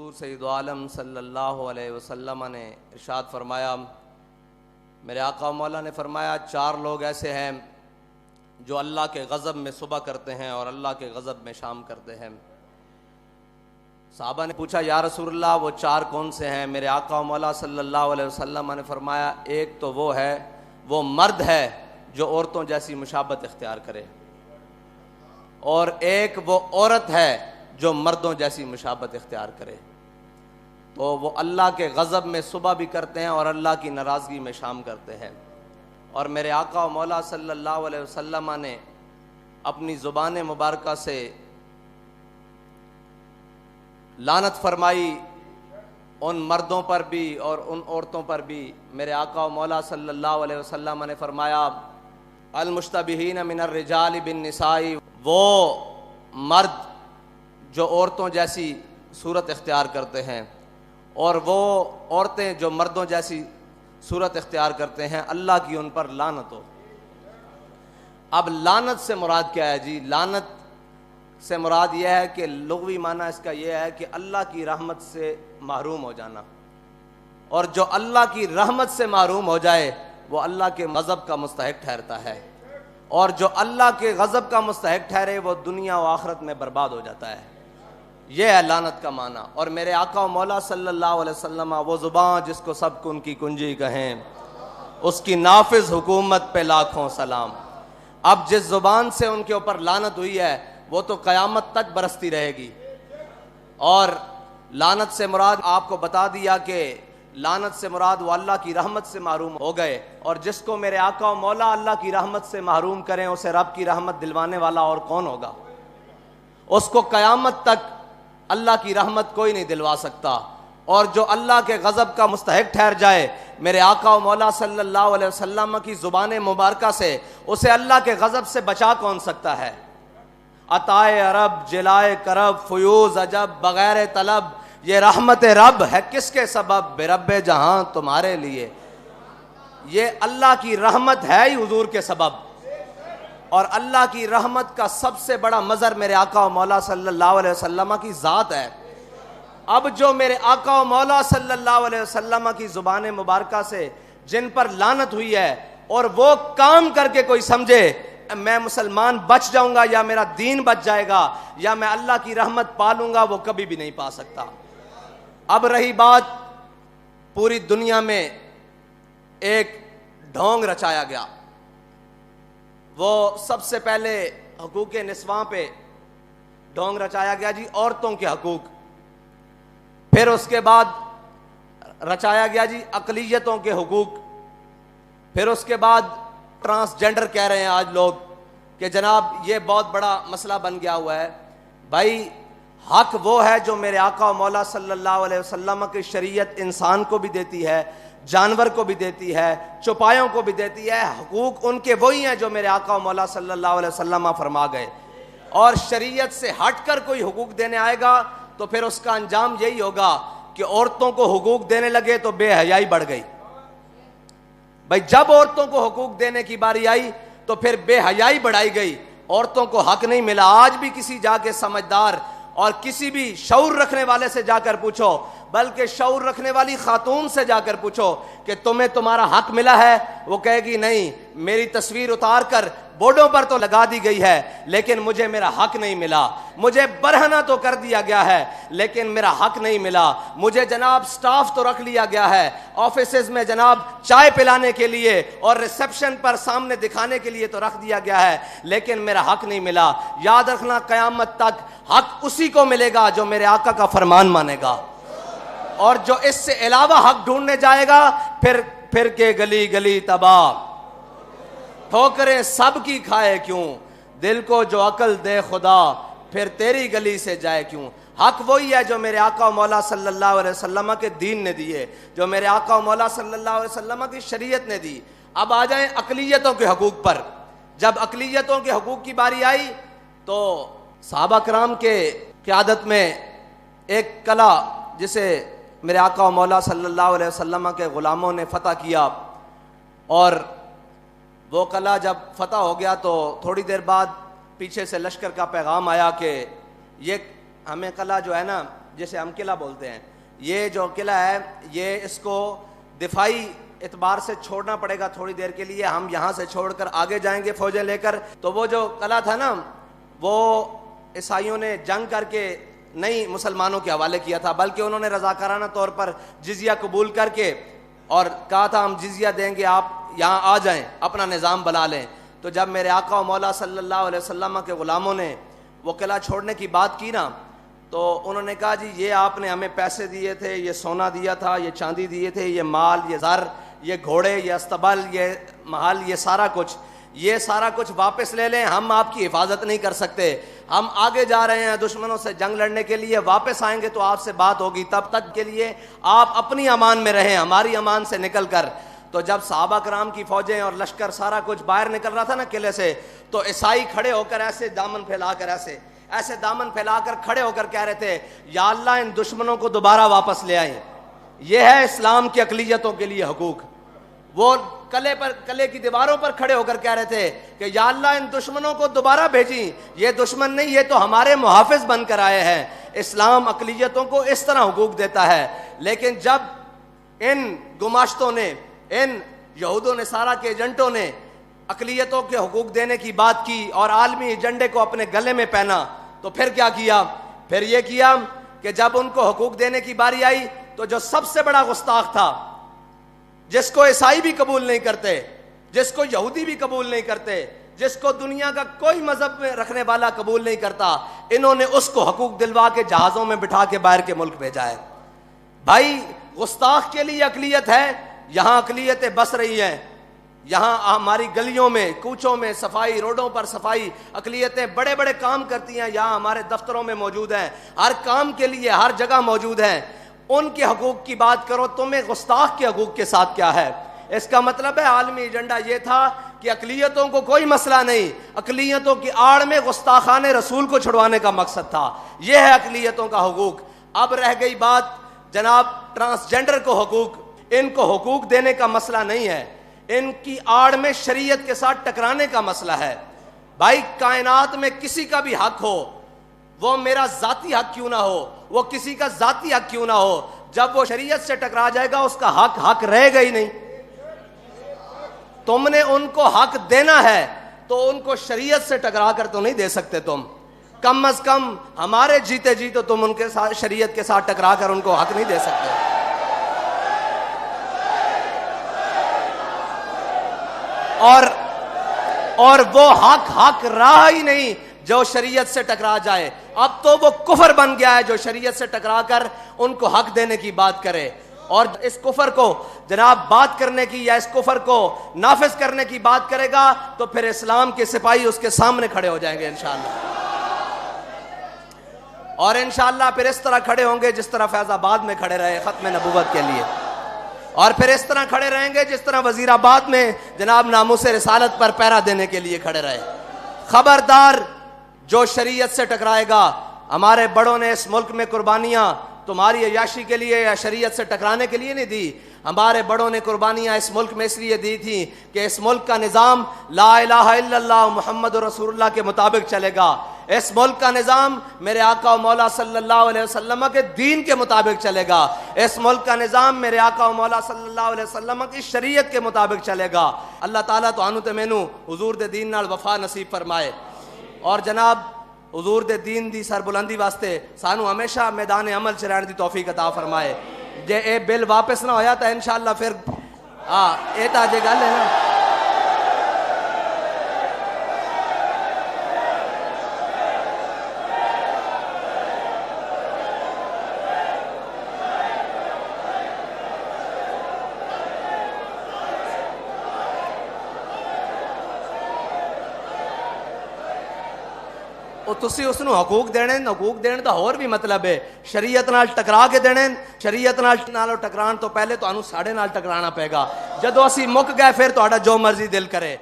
حضور سید عالم صلی اللہ علیہ وسلم نے ارشاد فرمایا، میرے آقا مولا نے فرمایا 4 لوگ ایسے ہیں جو اللہ کے غضب میں صبح کرتے ہیں اور اللہ کے غضب میں شام کرتے ہیں۔ صحابہ نے پوچھا یا رسول اللہ وہ 4 کون سے ہیں؟ میرے آقا مولا صلی اللہ علیہ وسلم نے فرمایا ایک تو وہ مرد ہے جو عورتوں جیسی مشابہت اختیار کرے، اور ایک وہ عورت ہے جو مردوں جیسی مشابہت اختیار کرے۔ تو وہ اللہ کے غضب میں صبح بھی کرتے ہیں اور اللہ کی ناراضگی میں شام کرتے ہیں۔ اور میرے آقا و مولا صلی اللہ علیہ وسلم نے اپنی زبان مبارکہ سے لعنت فرمائی ان مردوں پر بھی اور ان عورتوں پر بھی۔ میرے آقا و مولا صلی اللہ علیہ وسلم نے فرمایا المشتبہین من الرجال بالنساء، وہ مرد جو عورتوں جیسی صورت اختیار کرتے ہیں اور وہ عورتیں جو مردوں جیسی صورت اختیار کرتے ہیں، اللہ کی ان پر لعنت ہو۔ اب لعنت سے مراد کیا ہے جی؟ لعنت سے مراد یہ ہے کہ لغوی معنی اس کا یہ ہے کہ اللہ کی رحمت سے محروم ہو جانا، اور جو اللہ کی رحمت سے محروم ہو جائے وہ اللہ کے غضب کا مستحق ٹھہرتا ہے، اور جو اللہ کے غضب کا مستحق ٹھہرے وہ دنیا و آخرت میں برباد ہو جاتا ہے۔ یہ ہے لعنت کا معنی۔ اور میرے آقا و مولا صلی اللہ علیہ وسلم وہ زبان جس کو سب کن کی کنجی کہیں، اس کی نافذ حکومت پہ لاکھوں سلام۔ اب جس زبان سے ان کے اوپر لعنت ہوئی ہے وہ تو قیامت تک برستی رہے گی۔ اور لعنت سے مراد آپ کو بتا دیا کہ لعنت سے مراد وہ اللہ کی رحمت سے محروم ہو گئے، اور جس کو میرے آقا و مولا اللہ کی رحمت سے محروم کریں اسے رب کی رحمت دلوانے والا اور کون ہوگا؟ اس کو قیامت تک اللہ کی رحمت کوئی نہیں دلوا سکتا۔ اور جو اللہ کے غضب کا مستحق ٹھہر جائے، میرے آقا و مولا صلی اللہ علیہ وسلم کی زبان مبارکہ سے اسے اللہ کے غضب سے بچا کون سکتا ہے؟ عطائے عرب، جلائے کرب، فیوز عجب، بغیر طلب، یہ رحمت رب ہے کس کے سبب؟ بے رب جہاں تمہارے لیے۔ یہ اللہ کی رحمت ہے ہی حضور کے سبب، اور اللہ کی رحمت کا سب سے بڑا مظہر میرے آقا و مولا صلی اللہ علیہ وسلم کی ذات ہے۔ اب جو میرے آقا و مولا صلی اللہ علیہ وسلم کی زبان مبارکہ سے جن پر لعنت ہوئی ہے، اور وہ کام کر کے کوئی سمجھے میں مسلمان بچ جاؤں گا یا میرا دین بچ جائے گا یا میں اللہ کی رحمت پالوں گا، وہ کبھی بھی نہیں پا سکتا۔ اب رہی بات، پوری دنیا میں ایک ڈھونگ رچایا گیا۔ وہ سب سے پہلے حقوق نسواں پہ ڈھونگ رچایا گیا جی، عورتوں کے حقوق۔ پھر اس کے بعد رچایا گیا جی اقلیتوں کے حقوق۔ پھر اس کے بعد ٹرانسجینڈر کہہ رہے ہیں آج لوگ کہ جناب یہ بہت بڑا مسئلہ بن گیا ہوا ہے۔ بھائی حق وہ ہے جو میرے آقا و مولا صلی اللہ علیہ وسلم کی شریعت انسان کو بھی دیتی ہے، جانور کو بھی دیتی ہے، چوپایوں کو بھی دیتی ہے۔ حقوق ان کے وہی ہیں جو میرے آقا و مولا صلی اللہ علیہ وسلم فرما گئے، اور شریعت سے ہٹ کر کوئی حقوق دینے آئے گا تو پھر اس کا انجام یہی ہوگا کہ عورتوں کو حقوق دینے لگے تو بے حیائی بڑھ گئی۔ بھائی جب عورتوں کو حقوق دینے کی باری آئی تو پھر بے حیائی بڑھائی گئی، عورتوں کو حق نہیں ملا۔ آج بھی کسی جا کے سمجھدار اور کسی بھی شعور رکھنے والے سے جا کر پوچھو، بلکہ شعور رکھنے والی خاتون سے جا کر پوچھو کہ تمہیں تمہارا حق ملا ہے، وہ کہے گی نہیں، میری تصویر اتار کر بورڈوں پر تو لگا دی گئی ہے لیکن مجھے میرا حق نہیں ملا۔ مجھے برہنہ تو کر دیا گیا ہے لیکن میرا حق نہیں ملا۔ مجھے جناب سٹاف تو رکھ لیا گیا ہے آفیسز میں، جناب چائے پلانے کے لیے اور ریسیپشن پر سامنے دکھانے کے لیے تو رکھ دیا گیا ہے لیکن میرا حق نہیں ملا۔ یاد رکھنا قیامت تک حق اسی کو ملے گا جو میرے آقا کا فرمان مانے گا، اور جو اس سے علاوہ حق ڈھونڈنے جائے گا پھر کے گلی گلی تباہ، ٹھوکریں سب کی کھائے کیوں، دل کو جو عقل دے خدا پھر تیری گلی سے جائے کیوں۔ حق وہی ہے جو میرے آقا و مولا صلی اللہ علیہ وسلم کے دین نے دیے، جو میرے آقا و مولا صلی اللہ علیہ وسلم کی شریعت نے دی۔ اب آ جائیں اقلیتوں کے حقوق پر۔ جب اقلیتوں کے حقوق کی باری آئی تو صحابہ کرام کے قیادت میں ایک قلعہ جسے میرے آقا و مولا صلی اللہ علیہ وسلم کے غلاموں نے فتح کیا، اور وہ قلعہ جب فتح ہو گیا تو تھوڑی دیر بعد پیچھے سے لشکر کا پیغام آیا کہ یہ ہمیں قلعہ جو ہے نا جسے ہم قلعہ بولتے ہیں، یہ جو قلعہ ہے یہ اس کو دفاعی اعتبار سے چھوڑنا پڑے گا تھوڑی دیر کے لیے. ہم یہاں سے چھوڑ کر آگے جائیں گے فوجیں لے کر. تو وہ جو قلعہ تھا نا وہ عیسائیوں نے جنگ کر کے نہیں مسلمانوں کے حوالے کیا تھا، بلکہ انہوں نے رضاکارانہ طور پر جزیہ قبول کر کے اور کہا تھا ہم جزیہ دیں گے، آپ یہاں آ جائیں، اپنا نظام بنا لیں. تو جب میرے آقا و مولا صلی اللہ علیہ وسلم کے غلاموں نے وہ قلعہ چھوڑنے کی بات کی نا، تو انہوں نے کہا جی یہ آپ نے ہمیں پیسے دیے تھے، یہ سونا دیا تھا، یہ چاندی دیے تھے، یہ مال، یہ زر، یہ گھوڑے، یہ استبل، یہ محل، یہ سارا کچھ واپس لے لیں، ہم آپ کی حفاظت نہیں کر سکتے. ہم آگے جا رہے ہیں دشمنوں سے جنگ لڑنے کے لیے، واپس آئیں گے تو آپ سے بات ہوگی، تب تک کے لیے آپ اپنی امان میں رہیں، ہماری امان سے نکل کر. تو جب صحابہ کرام کی فوجیں اور لشکر سارا کچھ باہر نکل رہا تھا نا قلعے سے، تو عیسائی کھڑے ہو کر ایسے دامن پھیلا کر ایسے دامن پھیلا کر کھڑے ہو کر کہہ رہے تھے یا اللہ ان دشمنوں کو دوبارہ واپس لے آئیں. یہ ہے اسلام کی اقلیتوں کے لیے حقوق. وہ قلعے کی دیواروں پر کھڑے ہو کر کہہ رہے تھے کہ یا اللہ ان دشمنوں کو دوبارہ بھیجیں، یہ دشمن نہیں، یہ تو ہمارے محافظ بن کر آئے ہیں. اسلام اقلیتوں کو اس طرح حقوق دیتا ہے. لیکن جب ان گماشتوں نے، ان یہود و نصارہ کے ایجنٹوں نے اقلیتوں کے حقوق دینے کی بات کی اور عالمی ایجنڈے کو اپنے گلے میں پہنا، تو پھر کیا کیا؟ پھر یہ کیا کہ جب ان کو حقوق دینے کی باری آئی تو جو سب سے بڑا گستاخ تھا، جس کو عیسائی بھی قبول نہیں کرتے، جس کو یہودی بھی قبول نہیں کرتے، جس کو دنیا کا کوئی مذہب میں رکھنے والا قبول نہیں کرتا، انہوں نے اس کو حقوق دلوا کے جہازوں میں بٹھا کے باہر کے ملک بھیجا ہے. بھائی گستاخ کے لیے اقلیت ہے، یہاں اقلیتیں بس رہی ہیں، یہاں ہماری گلیوں میں، کوچوں میں صفائی، روڈوں پر صفائی، اقلیتیں بڑے بڑے کام کرتی ہیں، یہاں ہمارے دفتروں میں موجود ہیں، ہر کام کے لیے ہر جگہ موجود ہیں. ان کے حقوق کی بات کرو، تمہیں گستاخ کے حقوق کے ساتھ کیا ہے؟ اس کا مطلب ہے عالمی ایجنڈا یہ تھا کہ اقلیتوں کو کوئی مسئلہ نہیں، اقلیتوں کی آڑ میں گستاخان رسول کو چھڑوانے کا مقصد تھا. یہ ہے اقلیتوں کا حقوق. اب رہ گئی بات جناب ٹرانسجینڈر کو حقوق. ان کو حقوق دینے کا مسئلہ نہیں ہے، ان کی آڑ میں شریعت کے ساتھ ٹکرانے کا مسئلہ ہے. بھائی کائنات میں کسی کا بھی حق ہو، وہ میرا ذاتی حق کیوں نہ ہو، وہ کسی کا ذاتی حق کیوں نہ ہو، جب وہ شریعت سے ٹکرا جائے گا اس کا حق رہے گا ہی نہیں. تم نے ان کو حق دینا ہے تو ان کو شریعت سے ٹکرا کر تو نہیں دے سکتے. تم کم از کم ہمارے جیتے جی تو تم ان کے ساتھ شریعت کے ساتھ ٹکرا کر ان کو حق نہیں دے سکتے. اور وہ حق رہا ہی نہیں جو شریعت سے ٹکرا جائے. اب تو وہ کفر بن گیا ہے جو شریعت سے ٹکرا کر ان کو حق دینے کی بات کرے. اور اس کفر کو جناب بات کرنے کی یا اس کفر کو نافذ کرنے کی بات کرے گا تو پھر اسلام کے سپاہی اس کے سامنے کھڑے ہو جائیں گے انشاءاللہ. اور انشاءاللہ پھر اس طرح کھڑے ہوں گے جس طرح فیض آباد میں کھڑے رہے ختم نبوت کے لیے، اور پھر اس طرح کھڑے رہیں گے جس طرح وزیر آباد میں جناب ناموس رسالت پر پہرا دینے کے لیے کھڑے رہے. خبردار جو شریعت سے ٹکرائے گا. ہمارے بڑوں نے اس ملک میں قربانیاں تمہاری عیاشی کے لیے یا شریعت سے ٹکرانے کے لیے نہیں دی. ہمارے بڑوں نے قربانیاں اس ملک میں اس لیے دی تھیں کہ اس ملک کا نظام لا الہ الا اللہ محمد رسول اللہ کے مطابق چلے گا. اس ملک کا نظام میرے آقا و مولا صلی اللہ علیہ وسلم کے دین کے مطابق چلے گا. اس ملک کا نظام میرے آقا و مولا صلی اللہ علیہ وسلم کی شریعت کے مطابق چلے گا. اللہ تعالیٰ تو آنو تے مینو حضور دے دین نال وفا نصیب فرمائے. اور جناب حضور دے دین دی سربلندی واسطے سانو ہمیشہ میدان عمل چ رہن دی توفیق عطا فرمائے. جے اے بل واپس نہ ہویا تو انشاءاللہ پھر اے تا جے گل ہے نا. تسی اس نو حقوق دین دا اور بھی مطلب ہے شریعت نال ٹکرا کے دینے. شریعت نال ٹکران تو پہلے تو ساڑے نال ٹکرانا پے گا. جدو اسی مک گئے پھر تہاڈا جو مرضی دل کرے.